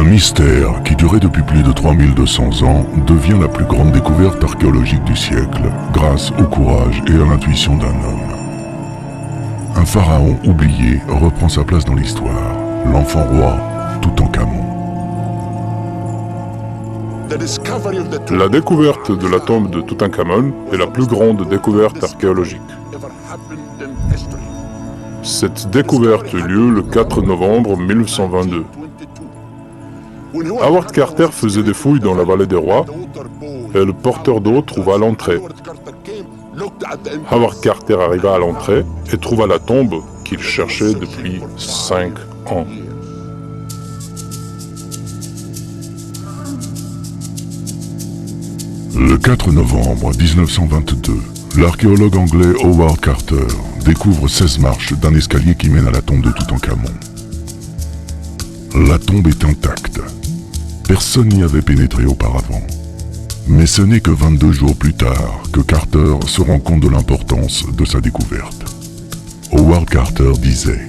mystère qui durait depuis plus de 3200 ans devient la plus grande découverte archéologique du siècle, grâce au courage et à l'intuition d'un homme. Un pharaon oublié reprend sa place dans l'histoire, l'enfant roi Toutankhamon. La découverte de la tombe de Toutankhamon est la plus grande découverte archéologique. Cette découverte eut lieu le 4 novembre 1922. Howard Carter faisait des fouilles dans la vallée des rois et le porteur d'eau trouva l'entrée. Howard Carter arriva à l'entrée et trouva la tombe qu'il cherchait depuis 5 ans. Le 4 novembre 1922, l'archéologue anglais Howard Carter découvre 16 marches d'un escalier qui mène à la tombe de Toutankhamon. La tombe est intacte. Personne n'y avait pénétré auparavant. Mais ce n'est que 22 jours plus tard que Carter se rend compte de l'importance de sa découverte. Howard Carter disait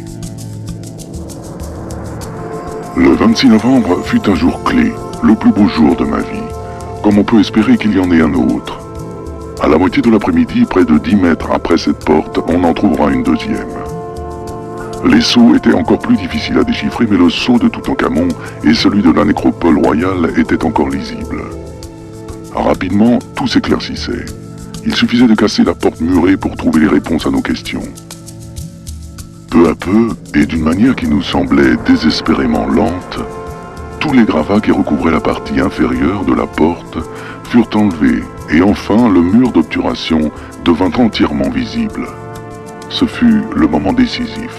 « Le 26 novembre fut un jour clé, le plus beau jour de ma vie. Comme on peut espérer qu'il y en ait un autre. À la moitié de l'après-midi, près de 10 mètres après cette porte, on en trouvera une deuxième. Les sceaux étaient encore plus difficiles à déchiffrer, mais le sceau de Toutankhamon et celui de la nécropole royale étaient encore lisibles. Rapidement, tout s'éclaircissait. Il suffisait de casser la porte murée pour trouver les réponses à nos questions. Peu à peu, et d'une manière qui nous semblait désespérément lente, tous les gravats qui recouvraient la partie inférieure de la porte furent enlevés et enfin le mur d'obturation devint entièrement visible. Ce fut le moment décisif.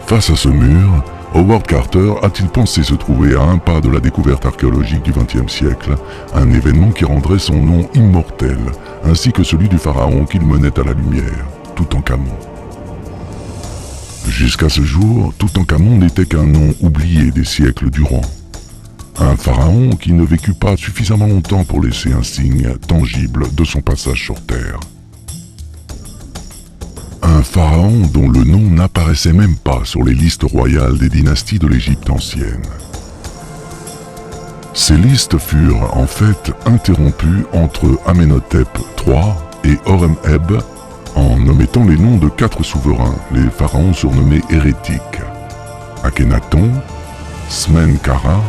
Face à ce mur, Howard Carter a-t-il pensé se trouver à un pas de la découverte archéologique du XXe siècle, un événement qui rendrait son nom immortel, ainsi que celui du pharaon qu'il menait à la lumière, Toutankhamon. Jusqu'à ce jour, Toutankhamon n'était qu'un nom oublié des siècles durant. Un pharaon qui ne vécut pas suffisamment longtemps pour laisser un signe tangible de son passage sur Terre. Un pharaon dont le nom n'apparaissait même pas sur les listes royales des dynasties de l'Égypte ancienne. Ces listes furent en fait interrompues entre Amenhotep III et Horemheb en omettant les noms de 4 souverains, les pharaons surnommés hérétiques. Akhenaton, Smenkhara,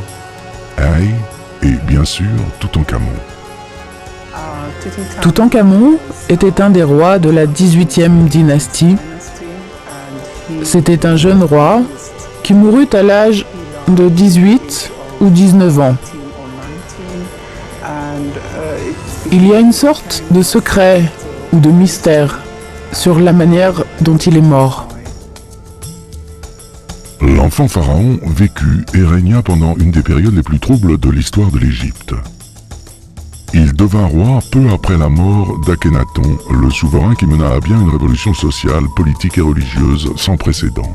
Haï et bien sûr Toutankhamon. Toutankhamon était un des rois de la 18e dynastie. C'était un jeune roi qui mourut à l'âge de 18 ou 19 ans. Il y a une sorte de secret ou de mystère sur la manière dont il est mort. L'enfant pharaon vécut et régna pendant une des périodes les plus troubles de l'histoire de l'Égypte. Il devint roi peu après la mort d'Akhenaton, le souverain qui mena à bien une révolution sociale, politique et religieuse sans précédent.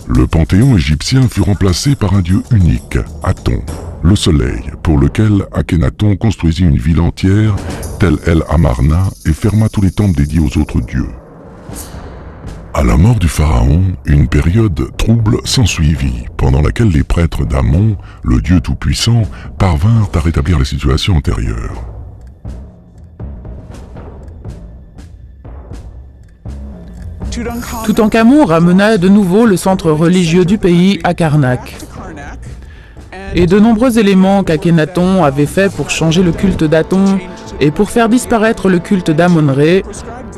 Le panthéon égyptien fut remplacé par un dieu unique, Aton, le soleil, pour lequel Akhenaton construisit une ville entière, Tel El Amarna, et ferma tous les temples dédiés aux autres dieux. À la mort du pharaon, une période trouble s'ensuivit, pendant laquelle les prêtres d'Amon, le dieu tout-puissant, parvinrent à rétablir la situation antérieure. Toutankhamon ramena de nouveau le centre religieux du pays à Karnak. Et de nombreux éléments qu'Akhenaton avait faits pour changer le culte d'Aton et pour faire disparaître le culte d'Amon-Ré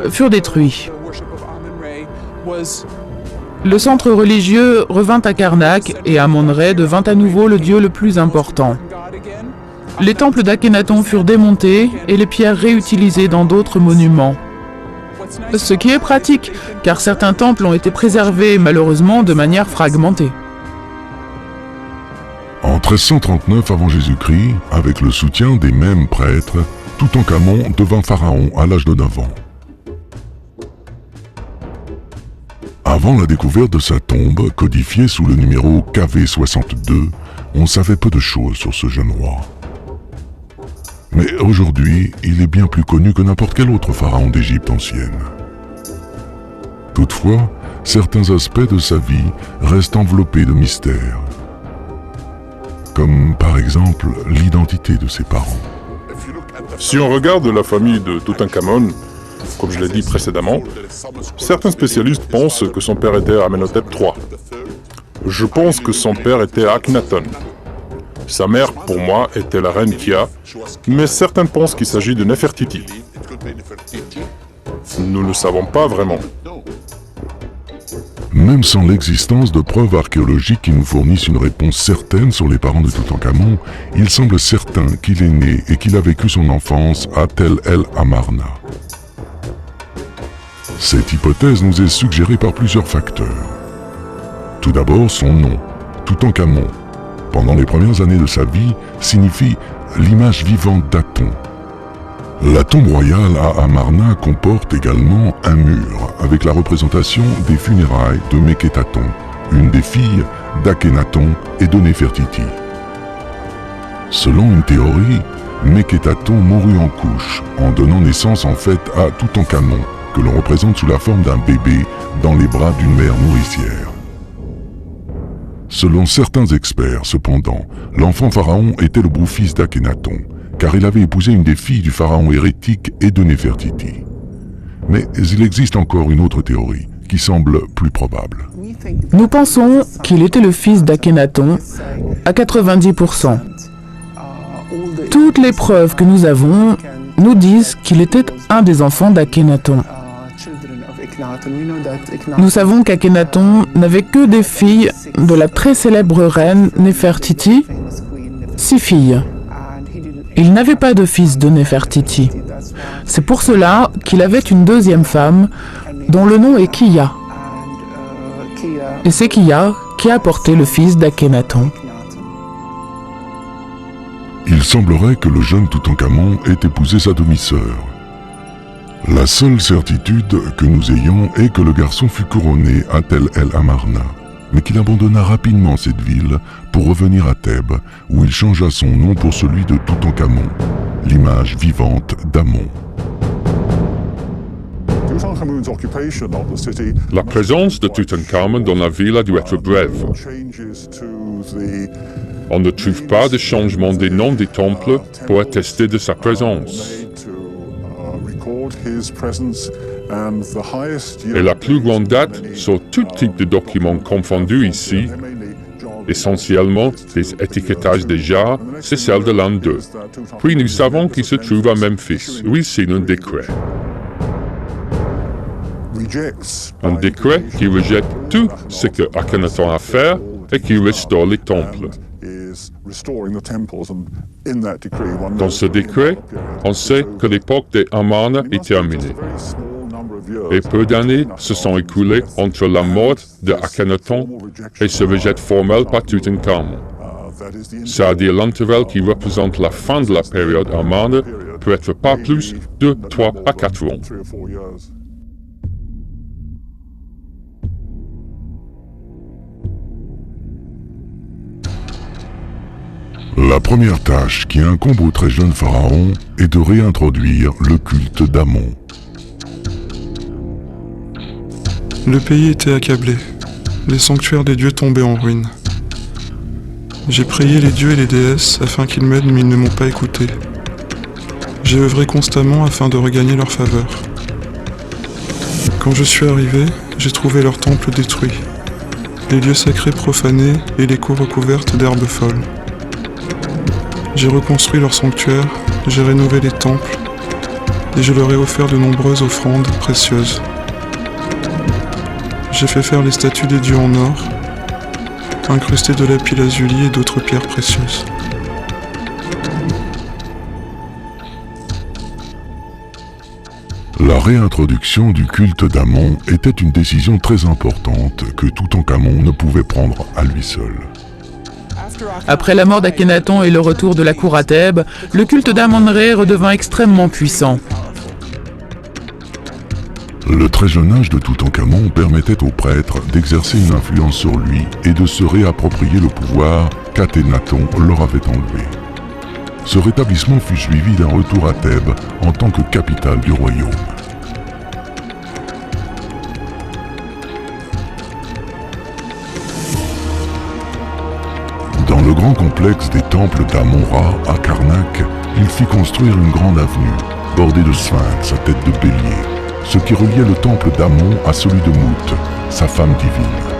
furent détruits. Le centre religieux revint à Karnak et Amon-Ré devint à nouveau le dieu le plus important. Les temples d'Akhenaton furent démontés et les pierres réutilisées dans d'autres monuments. Ce qui est pratique, car certains temples ont été préservés malheureusement de manière fragmentée. En 1339 avant Jésus-Christ, avec le soutien des mêmes prêtres, Toutankhamon devint pharaon à l'âge de 9 ans. Avant la découverte de sa tombe, codifiée sous le numéro KV62, on savait peu de choses sur ce jeune roi. Mais aujourd'hui, il est bien plus connu que n'importe quel autre pharaon d'Égypte ancienne. Toutefois, certains aspects de sa vie restent enveloppés de mystères. Comme par exemple l'identité de ses parents. Si on regarde la famille de Toutankhamon, comme je l'ai dit précédemment, certains spécialistes pensent que son père était Amenhotep III. Je pense que son père était Akhenaton. Sa mère, pour moi, était la reine Kia, mais certains pensent qu'il s'agit de Nefertiti. Nous ne savons pas vraiment. Même sans l'existence de preuves archéologiques qui nous fournissent une réponse certaine sur les parents de Toutankhamon, il semble certain qu'il est né et qu'il a vécu son enfance à Tel El Amarna. Cette hypothèse nous est suggérée par plusieurs facteurs. Tout d'abord, son nom, Toutankhamon, pendant les premières années de sa vie, signifie l'image vivante d'Aton. La tombe royale à Amarna comporte également un mur avec la représentation des funérailles de Mekhetaton, une des filles d'Akhenaton et de Nefertiti. Selon une théorie, Mekhetaton mourut en couche, en donnant naissance en fait à Toutankhamon, que l'on représente sous la forme d'un bébé dans les bras d'une mère nourricière. Selon certains experts, cependant, l'enfant pharaon était le beau-fils d'Akhenaton, car il avait épousé une des filles du pharaon hérétique et de Nefertiti. Mais il existe encore une autre théorie, qui semble plus probable. Nous pensons qu'il était le fils d'Akhenaton à 90%. Toutes les preuves que nous avons nous disent qu'il était un des enfants d'Akhenaton. Nous savons qu'Akhenaton n'avait que des filles de la très célèbre reine Nefertiti, 6 filles. Il n'avait pas de fils de Nefertiti. C'est pour cela qu'il avait une deuxième femme, dont le nom est Kiya. Et c'est Kiya qui a porté le fils d'Akhenaton. Il semblerait que le jeune Toutankhamon ait épousé sa demi-sœur. La seule certitude que nous ayons est que le garçon fut couronné à Tel El Amarna, mais qu'il abandonna rapidement cette ville pour revenir à Thèbes, où il changea son nom pour celui de Toutankhamon, l'image vivante d'Amon. La présence de Toutankhamon dans la ville a dû être brève. On ne trouve pas de changement des noms des temples pour attester de sa présence. Et la plus grande date sur tout type de documents confondus ici, essentiellement des étiquetages des jarres, c'est celle de l'an 2. Puis nous savons qu'il se trouve à Memphis, où il signe un décret. Un décret qui rejette tout ce que Akhenaton a fait et qui restaure les temples. Dans ce décret, on sait que l'époque des Amarna est terminée. Et peu d'années se sont écoulées entre la mort de Akhenaton et ce rejet formel par Toutankhamon. C'est-à-dire l'intervalle qui représente la fin de la période Amarna peut être pas plus de 3 à 4 ans. La première tâche qui incombe au très jeune pharaon est de réintroduire le culte d'Amon. Le pays était accablé. Les sanctuaires des dieux tombaient en ruine. J'ai prié les dieux et les déesses afin qu'ils m'aident, mais ils ne m'ont pas écouté. J'ai œuvré constamment afin de regagner leur faveur. Quand je suis arrivé, j'ai trouvé leur temple détruit, les lieux sacrés profanés et les cours recouvertes d'herbes folles. J'ai reconstruit leur sanctuaire, j'ai rénové les temples, et je leur ai offert de nombreuses offrandes précieuses. J'ai fait faire les statues des dieux en or, incrustées de lapis-lazuli et d'autres pierres précieuses. La réintroduction du culte d'Amon était une décision très importante que Toutankhamon ne pouvait prendre à lui seul. Après la mort d'Akhenaton et le retour de la cour à Thèbes, le culte d'Amon-Ré redevint extrêmement puissant. Le très jeune âge de Toutankhamon permettait aux prêtres d'exercer une influence sur lui et de se réapproprier le pouvoir qu'Akhenaton leur avait enlevé. Ce rétablissement fut suivi d'un retour à Thèbes en tant que capitale du royaume. Dans le grand complexe des temples d'Amon-Ra à Karnak, il fit construire une grande avenue, bordée de sphinx à tête de bélier, ce qui reliait le temple d'Amon à celui de Mout, sa femme divine.